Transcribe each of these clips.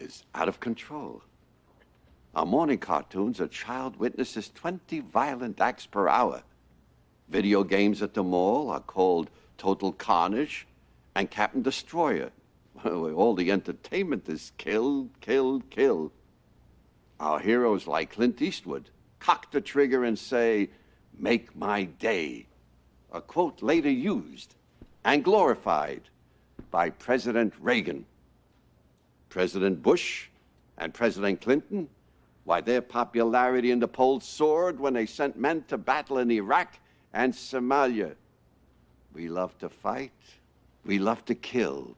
is out of control. Our morning cartoons, a child witnesses 20 violent acts per hour. Video games at the mall are called Total Carnage and Captain Destroyer. All the entertainment is kill, kill, kill. Our heroes like Clint Eastwood cock the trigger and say, "Make my day," a quote later used and glorified by President Reagan. President Bush and President Clinton, why, their popularity in the polls soared when they sent men to battle in Iraq and Somalia. We love to fight. We love to kill.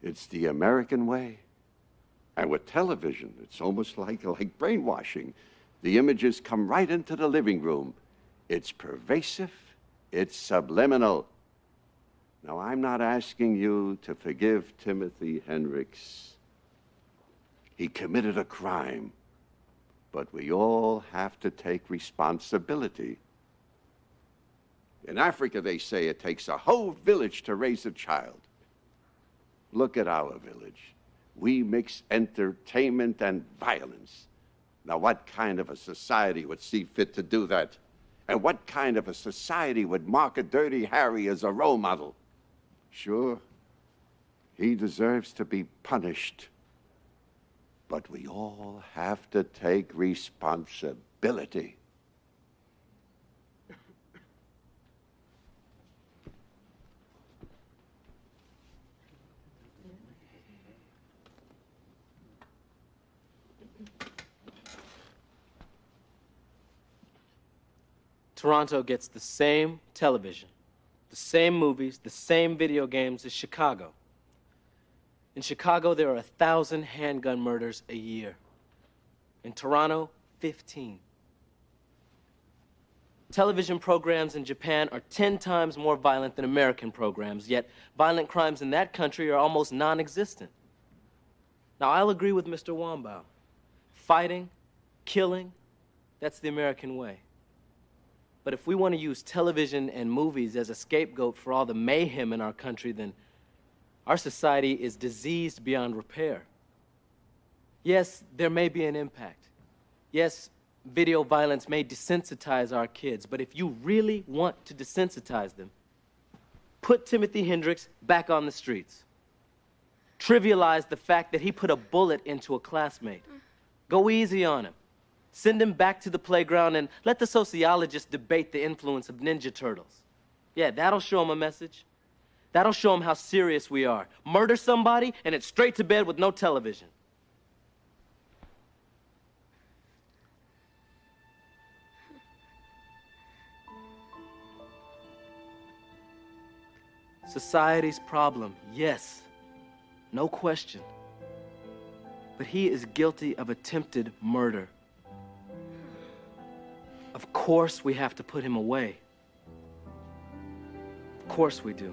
It's the American way. And with television, it's almost like brainwashing. The images come right into the living room. It's pervasive. It's subliminal. Now, I'm not asking you to forgive Timothy Hendricks. He committed a crime, but we all have to take responsibility. In Africa, they say it takes a whole village to raise a child. Look at our village. We mix entertainment and violence. Now, what kind of a society would see fit to do that? And what kind of a society would mark a Dirty Harry as a role model? Sure, he deserves to be punished. But we all have to take responsibility. Toronto gets the same television, the same movies, the same video games as Chicago. In Chicago, there are 1,000 handgun murders a year. In Toronto, 15. Television programs in Japan are 10 times more violent than American programs, yet violent crimes in that country are almost non-existent. Now, I'll agree with Mr. Wambaugh. Fighting, killing, that's the American way. But if we want to use television and movies as a scapegoat for all the mayhem in our country, then our society is diseased beyond repair. Yes, there may be an impact. Yes, video violence may desensitize our kids, but if you really want to desensitize them, put Timothy Hendricks back on the streets. Trivialize the fact that he put a bullet into a classmate. Go easy on him. Send him back to the playground and let the sociologists debate the influence of Ninja Turtles. Yeah, that'll show him a message. That'll show him how serious we are. Murder somebody and it's straight to bed with no television. Society's problem, yes, no question. But he is guilty of attempted murder. Of course we have to put him away. Of course we do.